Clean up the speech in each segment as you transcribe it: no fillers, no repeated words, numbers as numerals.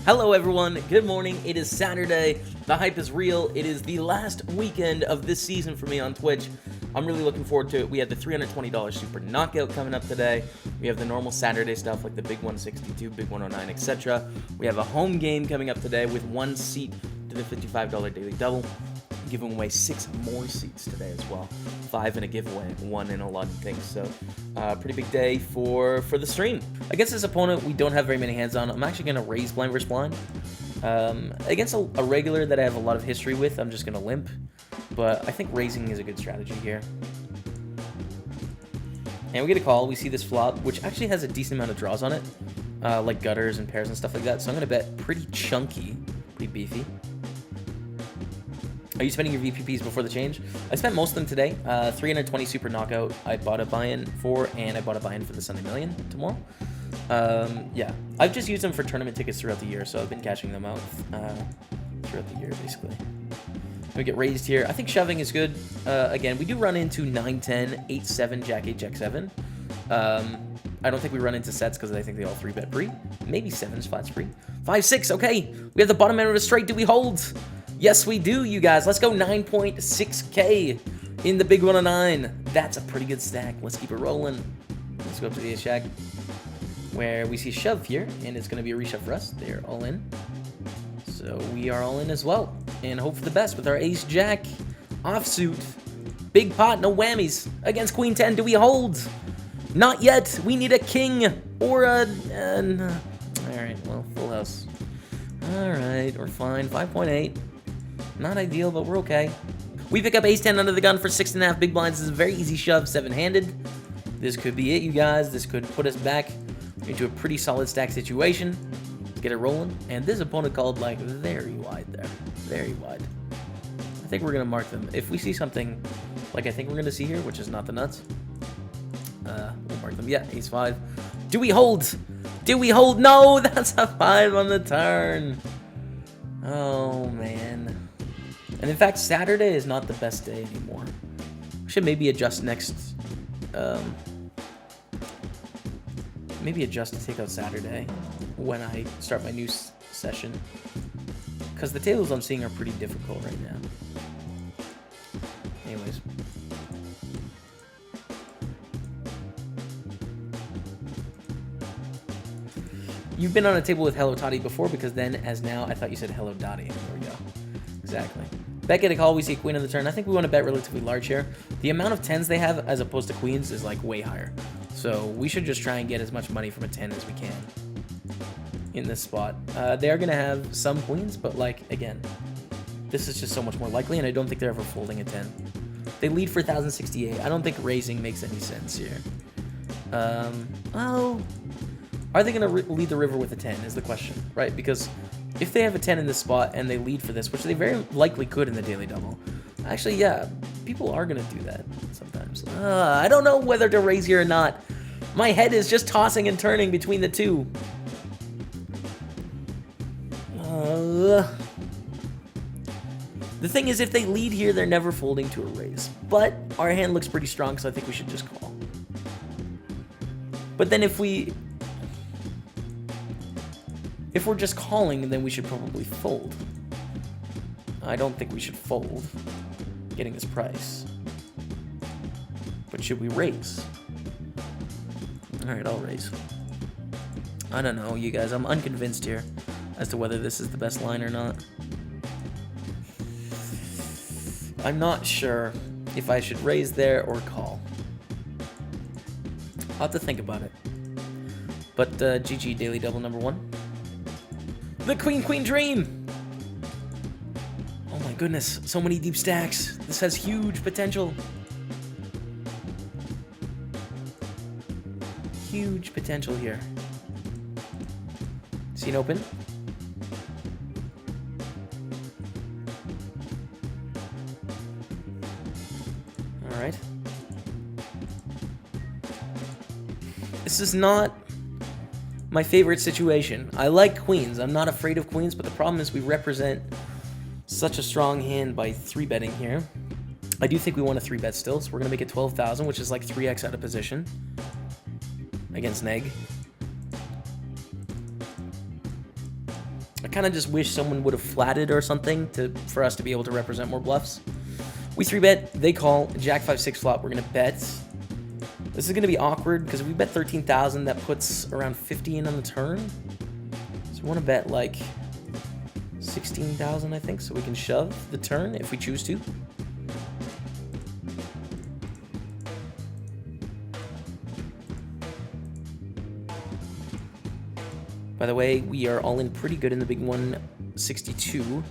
Hello everyone, good morning. It is Saturday. The hype is real. It is the last weekend of this season for me on Twitch. I'm really looking forward to it. We have the $320 Super Knockout coming up today. We have the normal Saturday stuff like the Big 162, Big 109, etc. We have a home game coming up today with 1 seat to the $55 Daily Double. Giving away 6 more seats today as well. 5 in a giveaway, 1 in a lot of things. So, pretty big day for the stream. Against this opponent, we don't have very many hands on. I'm actually going to raise blind versus blind. Against a regular that I have a lot of history with, I'm just going to limp. But I think raising is a good strategy here. And we get a call. We see this flop, which actually has a decent amount of draws on it. Like gutters and pairs and stuff like that. So I'm going to bet pretty chunky, pretty beefy. Are you spending your VPPs before the change? I spent most of them today. 320 Super Knockout I bought a buy-in for, and I bought a buy-in for the Sunday Million tomorrow. Yeah, I've just used them for tournament tickets throughout the year, so I've been cashing them out throughout the year, basically. We get raised here. I think shoving is good. Again, we do run into 9-10, 8-7, Jack-8, Jack-7. I don't think we run into sets because I think they all 3-bet pre. Maybe 7s, flats free. 5-6, okay. We have the bottom end of a straight. Do we hold? Yes, we do, you guys. Let's go 9.6K in the Big 109. That's a pretty good stack. Let's keep it rolling. Let's go up to the ace-jack, where we see shove here, and it's going to be a reshove for us. They're all in. So we are all in as well, and hope for the best with our ace-jack offsuit. Big pot, no whammies. Against queen 10, do we hold? Not yet. We need a king or a... all right, well, full house. All right, we're fine. 5.8. Not ideal, but we're okay. We pick up ace-10 under the gun for 6.5 big blinds. This is a very easy shove, 7-handed. This could be it, you guys. This could put us back into a pretty solid stack situation. Let's get it rolling. And this opponent called, like, very wide there. Very wide. I think we're going to mark them. If we see something like I think we're going to see here, which is not the nuts, we'll mark them. Yeah, ace-5. Do we hold? Do we hold? No, that's a 5 on the turn. Oh, man. And in fact, Saturday is not the best day anymore. We should maybe adjust next... maybe adjust to take out Saturday when I start my new session. Because the tables I'm seeing are pretty difficult right now. Anyways. You've been on a table with Hello Toddy before, because then, as now, I thought you said Hello Dotty. There we go. Exactly. Bet get a call, we see a queen on the turn. I think we want to bet relatively large here. The amount of 10s they have as opposed to queens is like way higher. So we should just try and get as much money from a 10 as we can in this spot. They are going to have some queens, but like, again, this is just so much more likely, and I don't think they're ever folding a 10. They lead for 1,068. I don't think raising makes any sense here. Oh... Are they going to lead the river with a 10 is the question, right? Because if they have a 10 in this spot and they lead for this, which they very likely could in the daily double, actually, yeah, people are going to do that sometimes. I don't know whether to raise here or not. My head is just tossing and turning between the two. The thing is, if they lead here, they're never folding to a raise. But our hand looks pretty strong, so I think we should just call. But then if we're just calling, then we should probably fold. I don't think we should fold, getting this price. But should we raise? Alright, I'll raise. I don't know, you guys. I'm unconvinced here as to whether this is the best line or not. I'm not sure if I should raise there or call. I'll have to think about it. But GG, daily double number 1. The Queen Dream! Oh my goodness, so many deep stacks. This has huge potential. Huge potential here. Scene open. Alright. This is not my favorite situation. I like queens. I'm not afraid of queens, but the problem is we represent such a strong hand by 3-betting here. I do think we want a 3-bet still, so we're going to make it 12,000, which is like 3x out of position against Neg. kind of just wish someone would have flatted or something for us to be able to represent more bluffs. We 3-bet, they call, Jack 5-6 flop, we're going to bet. This is going to be awkward because if we bet 13,000, that puts around 50 in on the turn. So we want to bet like 16,000, I think, so we can shove the turn if we choose to. By the way, we are all in pretty good in the big 162,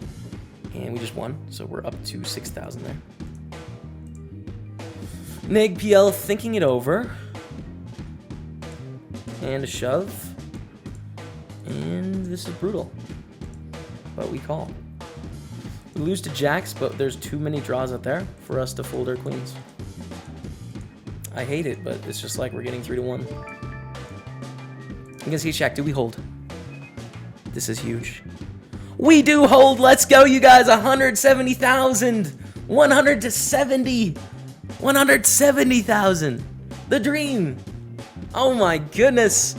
and we just won, so we're up to 6,000 there. Neg PL thinking it over, and a shove, and this is brutal, but we call. We lose to jacks, but there's too many draws out there for us to fold our queens. I hate it, but it's just like we're getting 3-1. Against Ace-Jack, do we hold? This is huge. We do hold. Let's go, you guys. 170,000. 100 to 70. 170,000. The dream. Oh my goodness.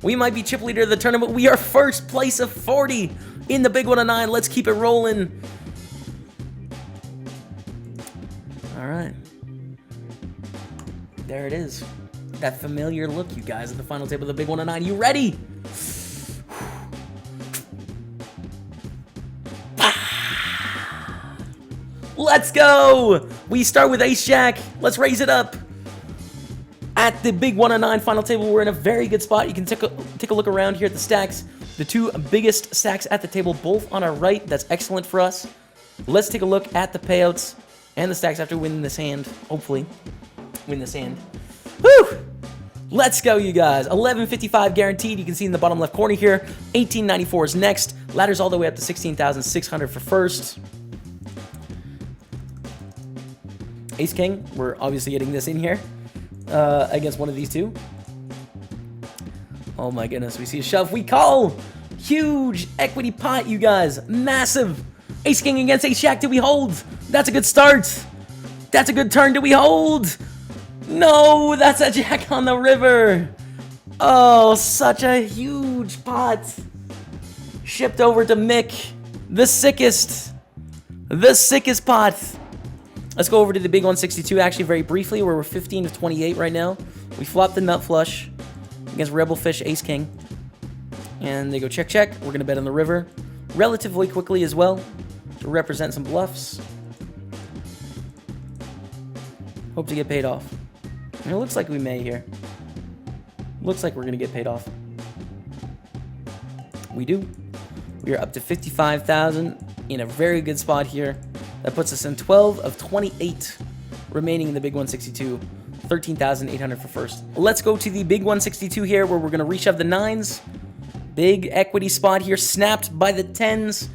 We might be chip leader of the tournament. We are first place of 40 in the big 109. Let's keep it rolling. All right. There it is. That familiar look, you guys, at the final table of the big 109. You ready? Let's go! We start with Ace-Jack. Let's raise it up. At the big 109 final table, we're in a very good spot. You can take a look around here at the stacks. The two biggest stacks at the table, both on our right. That's excellent for us. Let's take a look at the payouts and the stacks after winning this hand. Hopefully, win this hand. Woo! Let's go, you guys. 1155 guaranteed. You can see in the bottom left corner here. 1894 is next. Ladders all the way up to 16,600 for first. Ace King, we're obviously getting this in here against one of these two. Oh my goodness, we see a shove. We call! Huge equity pot, you guys. Massive. Ace King against Ace-Jack. Do we hold? That's a good start. That's a good turn. Do we hold? No, that's a jack on the river. Oh, such a huge pot. Shipped over to Mick. The sickest pot. Let's go over to the big 162 actually very briefly, where we're 15 of 28 right now. We flopped the nut flush against Rebel Fish Ace King. And they go check, check. We're going to bet on the river relatively quickly as well to represent some bluffs. Hope to get paid off. And it looks like we may here. Looks like we're going to get paid off. We do. We are up to 55,000 in a very good spot here. That puts us in 12 of 28 remaining in the big 162. 13,800 for first. Let's go to the big 162 here, where we're going to reshove the nines. Big equity spot here, snapped by the 10s.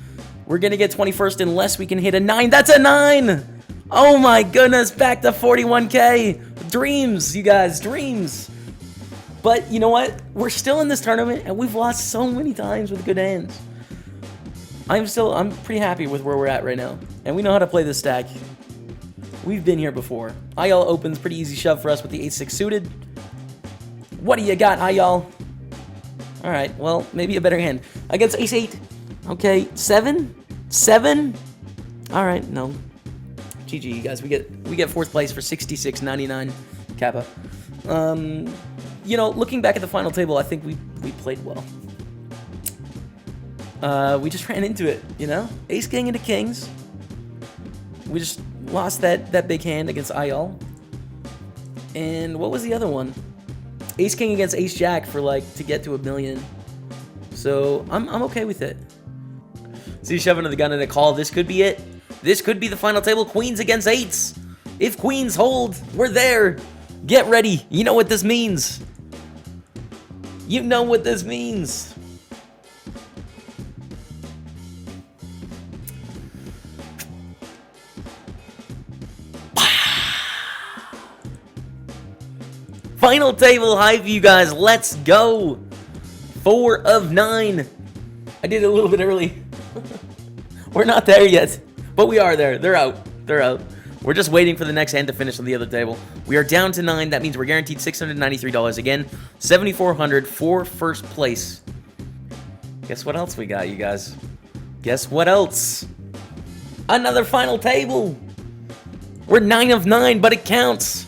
We're going to get 21st unless we can hit a 9. That's a 9! Oh my goodness, back to 41K. Dreams, you guys, dreams. But you know what? We're still in this tournament, and we've lost so many times with good hands. I'm pretty happy with where we're at right now. And we know how to play this stack. We've been here before. Ayal opens, pretty easy shove for us with the 8-6 suited. What do you got, Ayal? Alright, well, maybe a better hand. Against Ace-8. Okay, 7? 7? Alright, no. GG, you guys. We get fourth place for 66.99 Kappa. You know, looking back at the final table, I think we played well. We just ran into it, you know? Ace King into Kings. We just lost that big hand against Ayal. And what was the other one? Ace King against Ace Jack for to get to $1 million. So I'm okay with it. See, shoving the gun in a call. This could be it. This could be the final table. Queens against eights. If queens hold, we're there. Get ready. You know what this means. You know what this means. Final table hype, you guys. Let's go. 4 of 9. I did it a little bit early. We're not there yet, but we are there. They're out. They're out. We're just waiting for the next hand to finish on the other table. We are down to 9. That means we're guaranteed $693 again. $7,400 for first place. Guess what else we got, you guys? Guess what else? Another final table. We're 9 of 9, but it counts.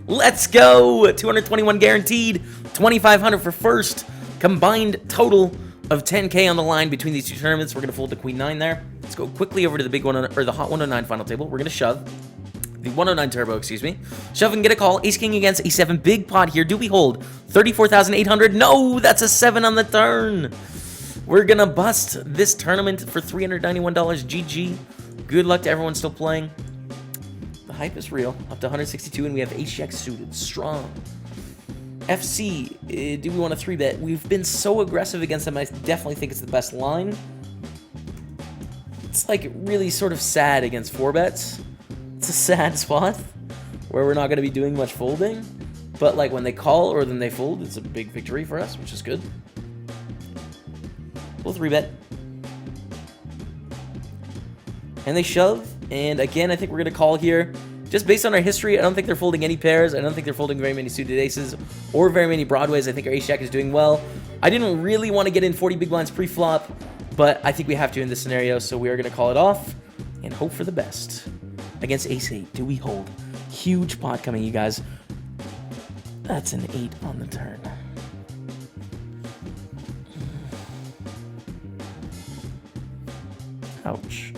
Let's go. 221 guaranteed. 2,500 for first. Combined total of 10K on the line between these two tournaments. We're going to fold the Queen 9 there. Let's go quickly over to the big one, or the Hot 109 final table. We're going to shove. The 109 turbo, excuse me. Shove and get a call. Ace King against A7. Big pot here. Do we hold? 34,800. No, that's a 7 on the turn. We're going to bust this tournament for $391. GG. Good luck to everyone still playing. The hype is real. Up to 162, and we have Ace Jack suited. Strong. FC, do we want a 3-bet? We've been so aggressive against them. I definitely think it's the best line. It's like really sort of sad against 4-bets. It's a sad spot where we're not going to be doing much folding. But like when they call or then they fold, it's a big victory for us, which is good. We'll 3-bet. And they shove. And again, I think we're going to call here. Just based on our history, I don't think they're folding any pairs. I don't think they're folding very many suited aces or very many broadways. I think our ace jack is doing well. I didn't really want to get in 40 big blinds pre-flop, but I think we have to in this scenario, so we are going to call it off and hope for the best. Against ace 8, do we hold? Huge pot coming, you guys. That's an 8 on the turn. Ouch.